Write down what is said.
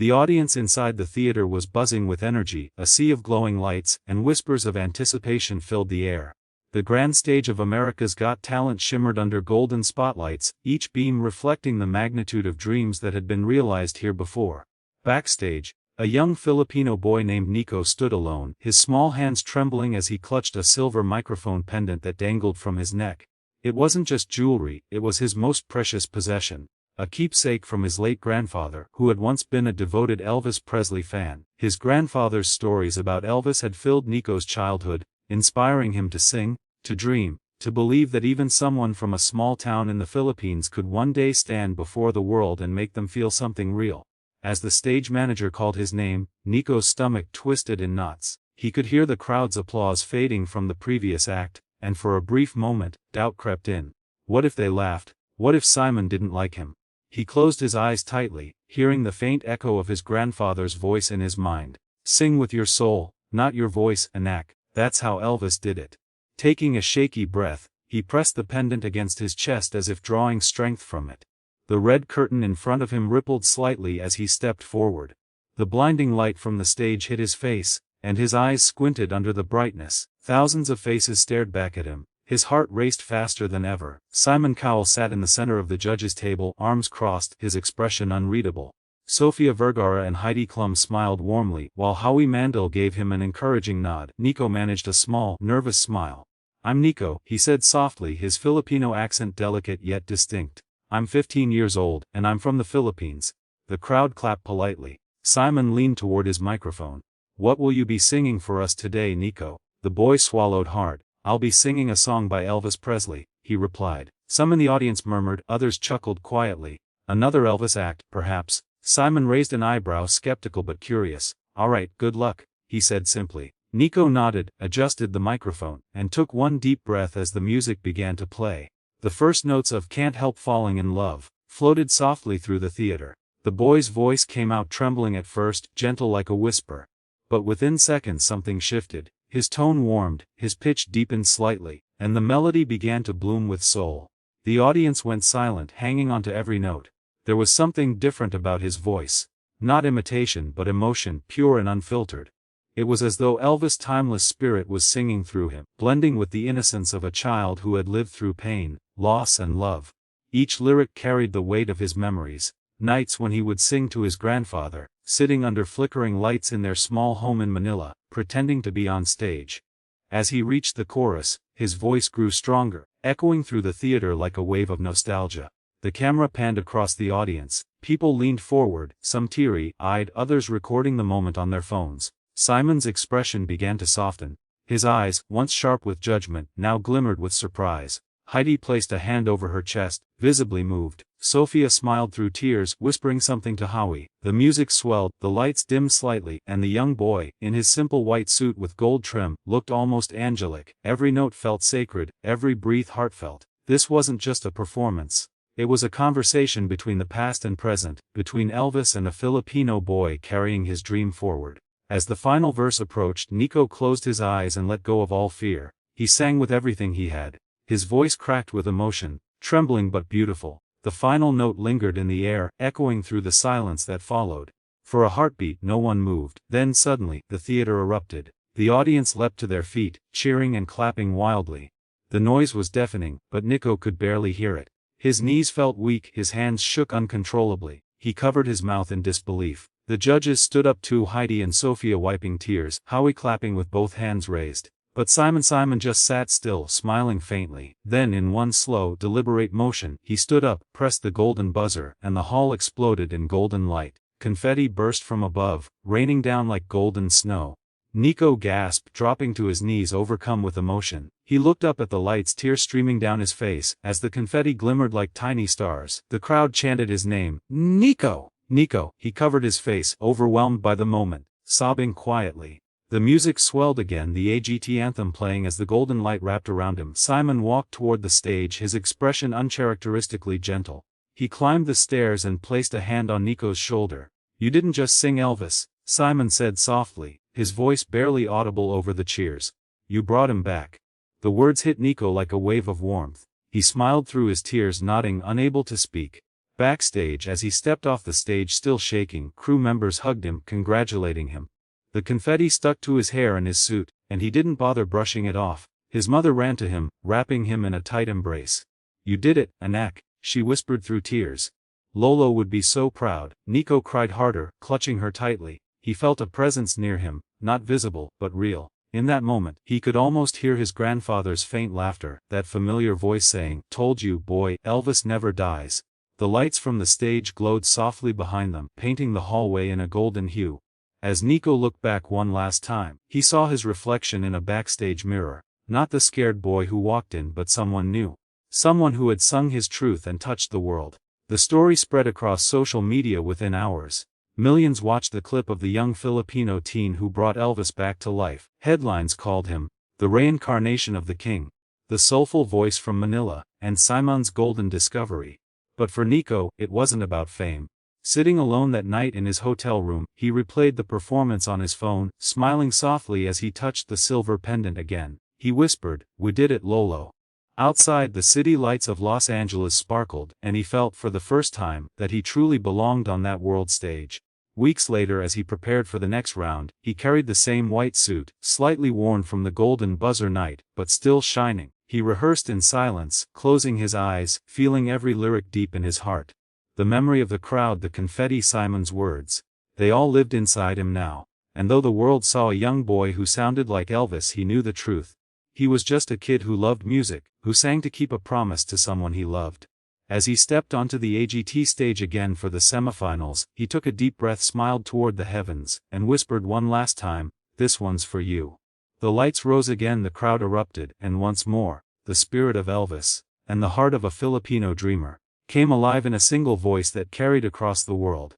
The audience inside the theater was buzzing with energy, a sea of glowing lights, and whispers of anticipation filled the air. The grand stage of America's Got Talent shimmered under golden spotlights, each beam reflecting the magnitude of dreams that had been realized here before. Backstage, a young Filipino boy named Nico stood alone, his small hands trembling as he clutched a silver microphone pendant that dangled from his neck. It wasn't just jewelry, it was his most precious possession. A keepsake from his late grandfather, who had once been a devoted Elvis Presley fan. His grandfather's stories about Elvis had filled Nico's childhood, inspiring him to sing, to dream, to believe that even someone from a small town in the Philippines could one day stand before the world and make them feel something real. As the stage manager called his name, Nico's stomach twisted in knots. He could hear the crowd's applause fading from the previous act, and for a brief moment, doubt crept in. What if they laughed? What if Simon didn't like him? He closed his eyes tightly, hearing the faint echo of his grandfather's voice in his mind. Sing with your soul, not your voice, Anak. That's how Elvis did it. Taking a shaky breath, he pressed the pendant against his chest as if drawing strength from it. The red curtain in front of him rippled slightly as he stepped forward. The blinding light from the stage hit his face, and his eyes squinted under the brightness. Thousands of faces stared back at him. His heart raced faster than ever. Simon Cowell sat in the center of the judges' table, arms crossed, his expression unreadable. Sofia Vergara and Heidi Klum smiled warmly, while Howie Mandel gave him an encouraging nod. Nico managed a small, nervous smile. I'm Nico, he said softly, his Filipino accent delicate yet distinct. I'm 15 years old, and I'm from the Philippines. The crowd clapped politely. Simon leaned toward his microphone. What will you be singing for us today, Nico? The boy swallowed hard. I'll be singing a song by Elvis Presley, he replied. Some in the audience murmured, others chuckled quietly. Another Elvis act, perhaps. Simon raised an eyebrow, skeptical but curious. All right, good luck, he said simply. Nico nodded, adjusted the microphone, and took one deep breath as the music began to play. The first notes of Can't Help Falling in Love floated softly through the theater. The boy's voice came out trembling at first, gentle like a whisper. But within seconds something shifted. His tone warmed, his pitch deepened slightly, and the melody began to bloom with soul. The audience went silent, hanging on to every note. There was something different about his voice. Not imitation but emotion, pure and unfiltered. It was as though Elvis' timeless spirit was singing through him, blending with the innocence of a child who had lived through pain, loss and love. Each lyric carried the weight of his memories. Nights when he would sing to his grandfather, sitting under flickering lights in their small home in Manila, pretending to be on stage. As he reached the chorus, his voice grew stronger, echoing through the theater like a wave of nostalgia. The camera panned across the audience. People leaned forward, some teary-eyed, others recording the moment on their phones. Simon's expression began to soften. His eyes, once sharp with judgment, now glimmered with surprise. Heidi placed a hand over her chest, visibly moved. Sophia smiled through tears, whispering something to Howie. The music swelled, the lights dimmed slightly, and the young boy, in his simple white suit with gold trim, looked almost angelic. Every note felt sacred, every breath heartfelt. This wasn't just a performance. It was a conversation between the past and present, between Elvis and a Filipino boy carrying his dream forward. As the final verse approached, Nico closed his eyes and let go of all fear. He sang with everything he had. His voice cracked with emotion, trembling but beautiful. The final note lingered in the air, echoing through the silence that followed. For a heartbeat no one moved. Then suddenly, the theater erupted. The audience leapt to their feet, cheering and clapping wildly. The noise was deafening, but Nico could barely hear it. His knees felt weak, his hands shook uncontrollably. He covered his mouth in disbelief. The judges stood up too, Heidi and Sophia wiping tears, Howie clapping with both hands raised. But Simon just sat still, smiling faintly. Then in one slow, deliberate motion, he stood up, pressed the golden buzzer, and the hall exploded in golden light. Confetti burst from above, raining down like golden snow. Nico gasped, dropping to his knees overcome with emotion. He looked up at the lights, tears streaming down his face. As the confetti glimmered like tiny stars, the crowd chanted his name, Nico! Nico! He covered his face, overwhelmed by the moment, sobbing quietly. The music swelled again, the AGT anthem playing as the golden light wrapped around him. Simon walked toward the stage, his expression uncharacteristically gentle. He climbed the stairs and placed a hand on Nico's shoulder. You didn't just sing Elvis, Simon said softly, his voice barely audible over the cheers. You brought him back. The words hit Nico like a wave of warmth. He smiled through his tears, nodding, unable to speak. Backstage, as he stepped off the stage still shaking, crew members hugged him, congratulating him. The confetti stuck to his hair and his suit, and he didn't bother brushing it off. His mother ran to him, wrapping him in a tight embrace. "You did it, Anak," she whispered through tears. "Lolo would be so proud." Nico cried harder, clutching her tightly. He felt a presence near him, not visible, but real. In that moment, he could almost hear his grandfather's faint laughter, that familiar voice saying, "Told you, boy, Elvis never dies." The lights from the stage glowed softly behind them, painting the hallway in a golden hue. As Nico looked back one last time, he saw his reflection in a backstage mirror. Not the scared boy who walked in, but someone new. Someone who had sung his truth and touched the world. The story spread across social media within hours. Millions watched the clip of the young Filipino teen who brought Elvis back to life. Headlines called him the reincarnation of the king, the soulful voice from Manila, and Simon's golden discovery. But for Nico, it wasn't about fame. Sitting alone that night in his hotel room, he replayed the performance on his phone, smiling softly as he touched the silver pendant again. He whispered, "We did it, Lolo." Outside, the city lights of Los Angeles sparkled, and he felt for the first time that he truly belonged on that world stage. Weeks later, as he prepared for the next round, he carried the same white suit, slightly worn from the golden buzzer night, but still shining. He rehearsed in silence, closing his eyes, feeling every lyric deep in his heart. The memory of the crowd, the confetti, Simon's words. They all lived inside him now. And though the world saw a young boy who sounded like Elvis, he knew the truth. He was just a kid who loved music, who sang to keep a promise to someone he loved. As he stepped onto the AGT stage again for the semifinals, he took a deep breath, smiled toward the heavens, and whispered one last time, "This one's for you." The lights rose again, the crowd erupted, and once more, the spirit of Elvis, and the heart of a Filipino dreamer, came alive in a single voice that carried across the world.